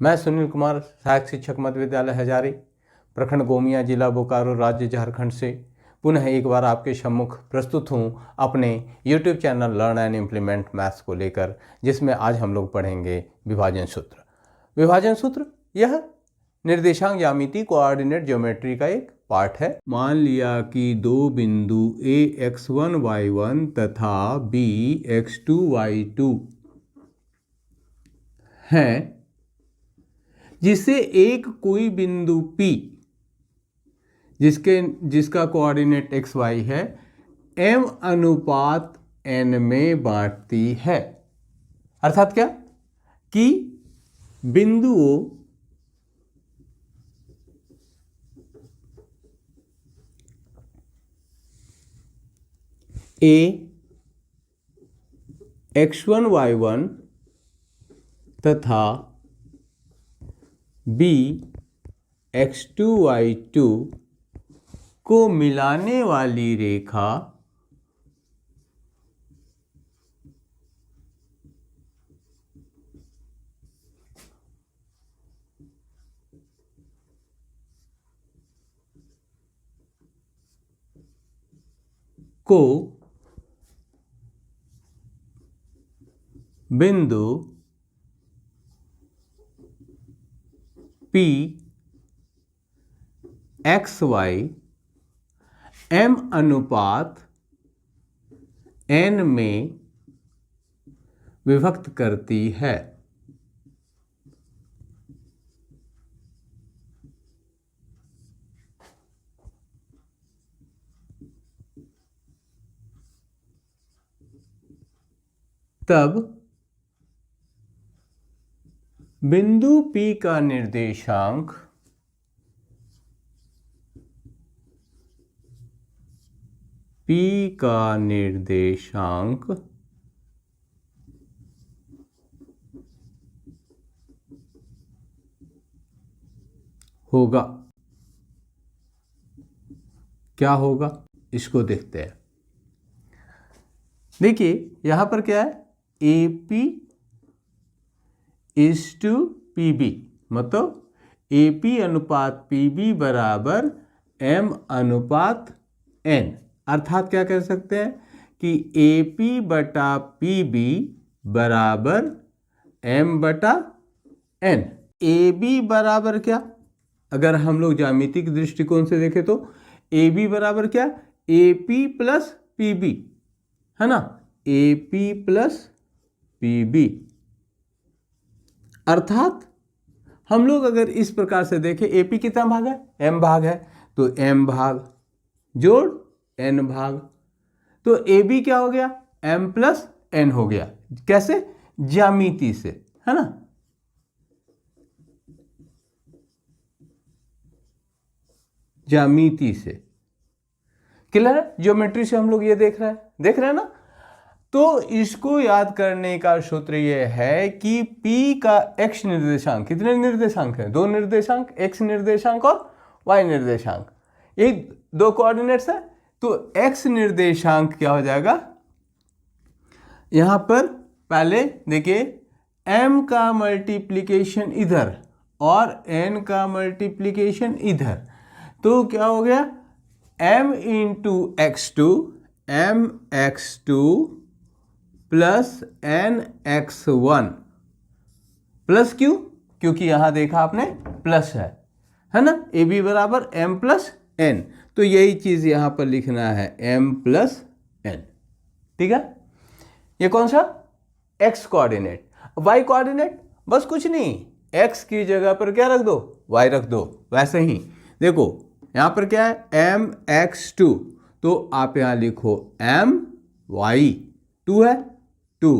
मैं सुनील कुमार, सहायक शिक्षक मध्य विद्यालय हजारी, प्रखंड गोमिया, जिला बोकारो, राज्य झारखंड से पुनः एक बार आपके सम्मुख प्रस्तुत हूँ अपने YouTube channel learn and implement maths को लेकर, जिसमें आज हम लोग पढ़ेंगे विभाजन सूत्र। विभाजन सूत्र यह निर्देशांक ज्यामिति कोऑर्डिनेट ज्योमेट्री का एक पार्ट है। मान लिया कि दो बिंदु A x1 y1 तथा B x2 y2 हैं, जिसे एक कोई बिंदु P जिसका कोऑर्डिनेट xy है m अनुपात n में बांटती है। अर्थात क्या कि बिंदुओं A x1 y1 तथा B x2 y2 को मिलाने वाली रेखा को बिंदु P XY m अनुपात n में विभक्त करती है। तब बिंदु P का निर्देशांक होगा। क्या होगा इसको देखते हैं। देखिए यहां पर क्या है, AP इज टू PB, मतलब AP अनुपात PB बराबर M अनुपात N। अर्थात क्या कह सकते हैं कि AP बटा PB बराबर M बटा N। AB बराबर क्या, अगर हम लोग ज्यामितिक दृष्टिकोण से देखें तो AB बराबर क्या, AP प्लस PB है ना, AP प्लस PB। अर्थात हम लोग अगर इस प्रकार से देखें, AP कितना भाग है, M भाग है, तो M भाग जोड़ N भाग, तो AB क्या हो गया, M प्लस N हो गया। कैसे, ज्यामिति से, है ना। ज्यामिति से क्लियर है, ज्योमेट्री से हम लोग ये देख रहे हैं ना। तो इसको याद करने का सूत्र ये है कि P का x निर्देशांक, कितने निर्देशांक है, दो निर्देशांक, x निर्देशांक और y निर्देशांक, एक दो कोऑर्डिनेट्स है। तो x निर्देशांक क्या हो जाएगा, यहां पर पहले देखिए m का मल्टीप्लिकेशन इधर और n का मल्टीप्लिकेशन इधर, तो क्या हो गया, m into x2 mx2 plus nx1 plus क्यों, क्योंकि यहां देखा आपने प्लस है ना, AB बराबर m प्लस n, तो यही चीज यहां पर लिखना है m प्लस n। ठीक है, ये कौन सा, x कोऑर्डिनेट। y कोऑर्डिनेट बस कुछ नहीं, x की जगह पर क्या रख दो, y रख दो। वैसे ही देखो यहां पर क्या है, mx2, तो आप यहां लिखो my2 है 2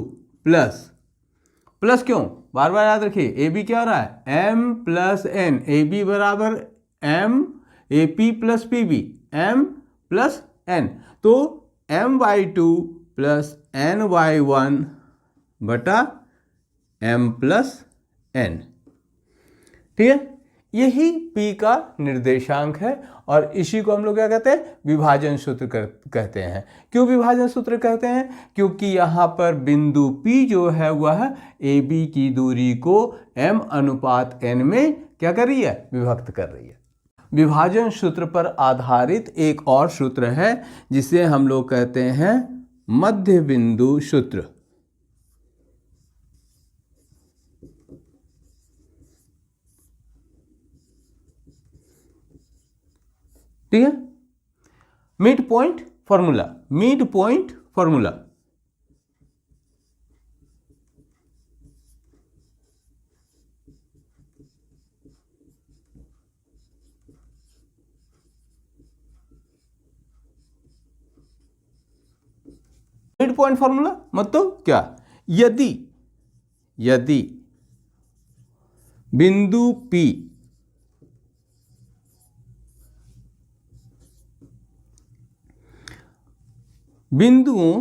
प्लस क्यों, बार बार याद रखिए, AB क्या हो रहा है, m प्लस n, AB बराबर m AP plus PB m plus n, तो my2 प्लस ny1 बटा m प्लस n। ठीक है, यही P का निर्देशांक है और इसी को हम लोग क्या कहते हैं, विभाजन सूत्र कहते हैं। क्यों विभाजन सूत्र कहते हैं? क्योंकि यहाँ पर बिंदु P जो है वह AB की दूरी को m/n में क्या कर रही है, विभक्त कर रही है। विभाजन सूत्र पर आधारित एक और सूत्र है जिसे हम लोग कहते हैं मध्य बिंदु सूत्र। ठीक है, mid point formula, mid point formula. Mid point formula मतलब क्या? यदि बिंदु P बिंदुओं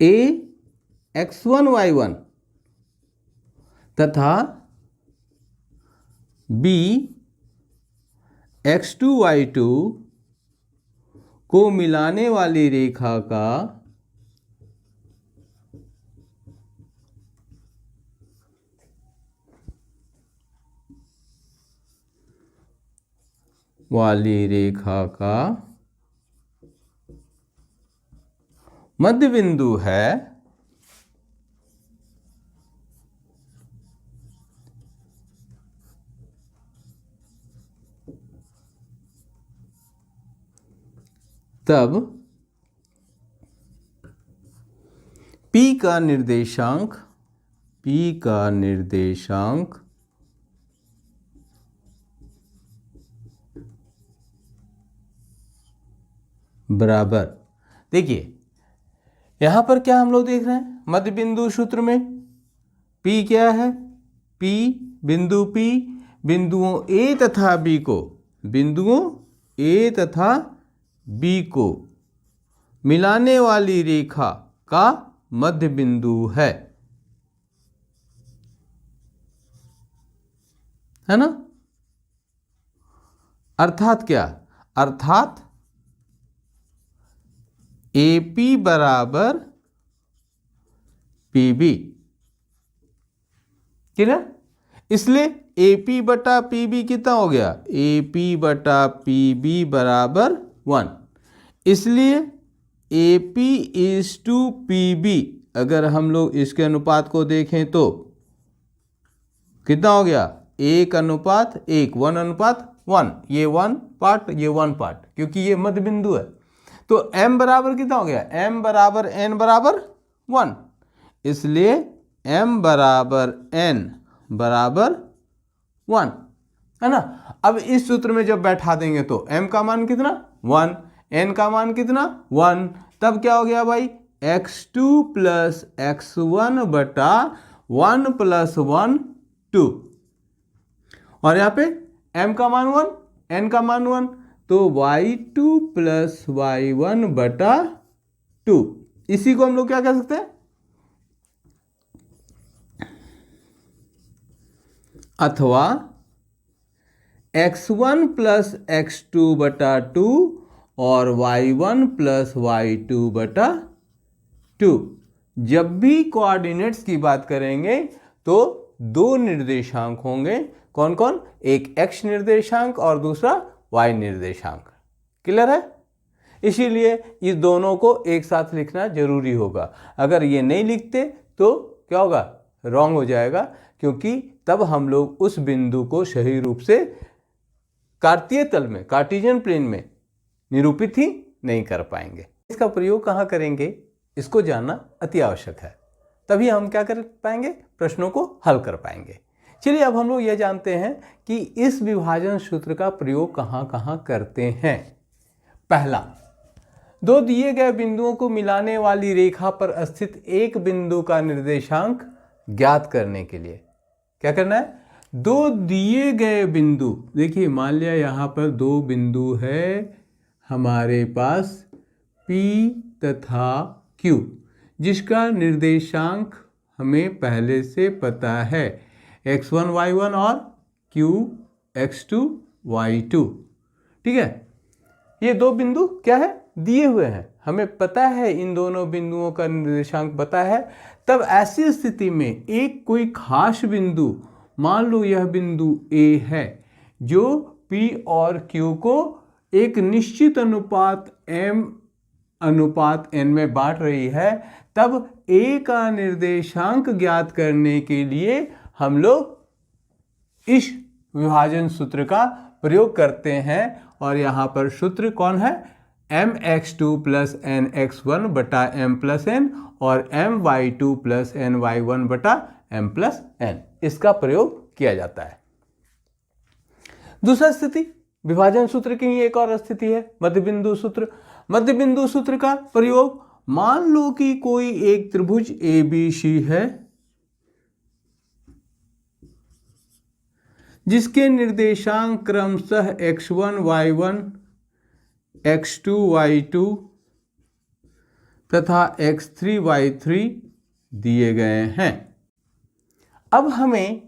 A x1 y1 तथा B x2 y2 को मिलाने वाली रेखा का मध्य बिंदु है, तब P का निर्देशांक बराबर, देखिए यहां पर क्या हम लोग देख रहे हैं, मध्य बिंदु सूत्र में P क्या है, बिंदु P बिंदुओं A तथा B को मिलाने वाली रेखा का मध्य बिंदु है ना। अर्थात क्या? अर्थात AP बराबर PB, क्लियर? इसलिए AP बटा PB कितना हो गया, AP बटा PB बराबर 1। इसलिए AP इज टू PB, अगर हम लोग इसके अनुपात को देखें तो कितना हो गया, 1:1, 1:1, ये 1 पार्ट, ये 1 पार्ट, क्योंकि ये मध्य बिंदु है। तो m बराबर कितना हो गया, m बराबर n बराबर 1, इसलिए m बराबर n बराबर 1, है ना। अब इस सूत्र में जब बैठा देंगे तो m का मान कितना 1, n का मान कितना 1, तब क्या हो गया भाई, x2 + x1 बटा 1 + 1 2, और यहाँ पे m का मान 1, n का मान 1, तो y2 + y1 बटा 2। इसी को हम लोग क्या कह सकते हैं, अथवा x1 + x2 बटा 2 और y1 + y2 बटा 2। जब भी कोऑर्डिनेट्स की बात करेंगे तो दो निर्देशांक होंगे, कौन कौन, एक x निर्देशांक और दूसरा y निर्देशांक, क्लियर है। इसीलिए इस दोनों को एक साथ लिखना जरूरी होगा, अगर ये नहीं लिखते तो क्या होगा, रॉन्ग हो जाएगा, क्योंकि तब हम लोग उस बिंदु को सही रूप से कार्तीय तल में, कार्टेशियन प्लेन में निरूपित ही नहीं कर पाएंगे। इसका प्रयोग कहाँ करेंगे, इसको जानना अति आवश्यक है, तभी हम क्या कर पाएंगे, प्रश्नों को हल कर पाएंगे। चलिए अब हम लोग यह जानते हैं कि इस विभाजन सूत्र का प्रयोग कहाँ कहाँ करते हैं। पहला, दो दिए गए बिंदुओं को मिलाने वाली रेखा पर स्थित एक बिंदु का निर्देशांक ज्ञात करने के लिए क्या करना है, दो दिए गए बिंदु, देखिए मान लिया यहाँ पर दो बिंदु है हमारे पास P तथा Q, जिसका निर्देशांक हमें पहले से पता है, x1 y1 और q x2 y2। ठीक है, ये दो बिंदु क्या है, दिए हुए हैं, हमें पता है इन दोनों बिंदुओं का निर्देशांक पता है। तब ऐसी स्थिति में एक कोई खास बिंदु, मान लो यह बिंदु A है जो P और Q को एक निश्चित अनुपात M अनुपात N में बांट रही है, तब A का निर्देशांक ज्ञात करने के लिए हम लोग इस विभाजन सूत्र का प्रयोग करते हैं। और यहाँ पर सूत्र कौन है, mx2 प्लस nx1 बटा m प्लस n और my2 प्लस ny1 बटा m प्लस n, इसका प्रयोग किया जाता है। दूसरा स्थिति, विभाजन सूत्र की एक और स्थिति है मध्य बिंदु सूत्र। मध्य बिंदु सूत्र का प्रयोग, मान लो कि कोई एक त्रिभुज ABC है जिसके निर्देशांक क्रमशः x1 y1 x2 y2 तथा x3 y3 दिए गए हैं। अब हमें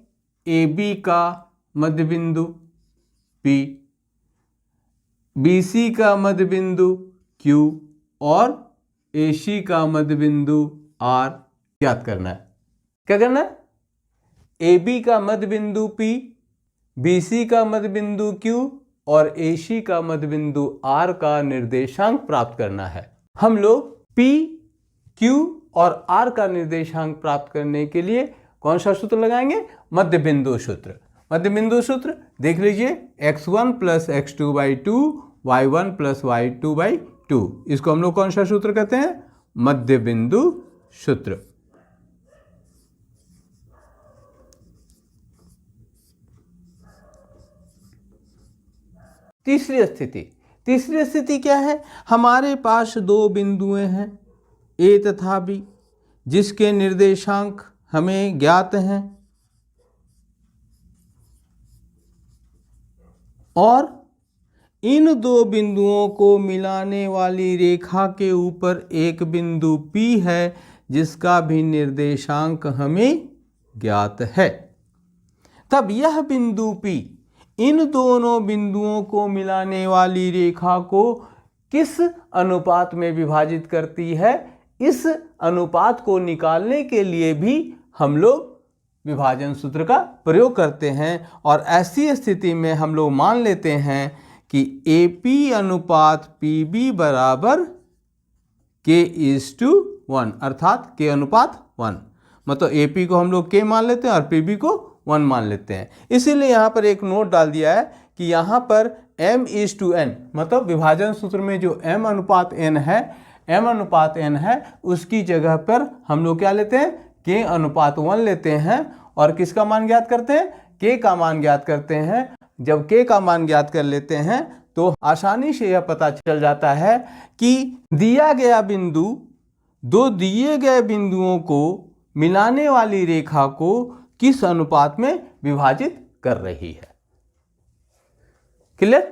AB का मध्य बिंदु P, BC का मध्य बिंदु Q और AC का मध्य बिंदु R ज्ञात करना है। क्या करना है, AB का मध्य बिंदु P, BC का मध्य बिंदु Q और AC का मध्य बिंदु R का निर्देशांक प्राप्त करना है। हम लोग P, Q और R का निर्देशांक प्राप्त करने के लिए कौन सा सूत्र लगाएंगे, मध्य बिंदु सूत्र। मध्य बिंदु सूत्र देख लीजिए, x1 plus x2 by 2 y1 plus y2 by 2, इसको हम लोग कौन सा सूत्र कहते हैं, मध्य बिंदु सूत्र। तीसरी स्थिति क्या है, हमारे पास दो बिंदुएं हैं A तथा B जिसके निर्देशांक हमें ज्ञात हैं और इन दो बिंदुओं को मिलाने वाली रेखा के ऊपर एक बिंदु P है जिसका भी निर्देशांक हमें ज्ञात है। तब यह बिंदु P इन दोनों बिंदुओं को मिलाने वाली रेखा को किस अनुपात में विभाजित करती है, इस अनुपात को निकालने के लिए भी हम लोग विभाजन सूत्र का प्रयोग करते हैं। और ऐसी स्थिति में हम लोग मान लेते हैं कि AP अनुपात PB बराबर K:1, अर्थात K अनुपात 1, मतलब AP को हम लोग K मान लेते हैं और PB को 1 मान लेते हैं। इसीलिए यहाँ पर एक नोट डाल दिया है कि यहाँ पर M:n, मतलब विभाजन सूत्र में जो M अनुपात n है उसकी जगह पर हम लोग क्या लेते हैं, K अनुपात 1 लेते हैं और किसका मान ज्ञात करते हैं, K का मान ज्ञात करते हैं। जब K का मान ज्ञात कर लेते हैं तो आसानी से यह पता चल जाता है कि दिया गया बिंदु दो दिए गए बिंदुओं को मिलाने वाली रेखा को किस अनुपात में विभाजित कर रही है। क्लियर।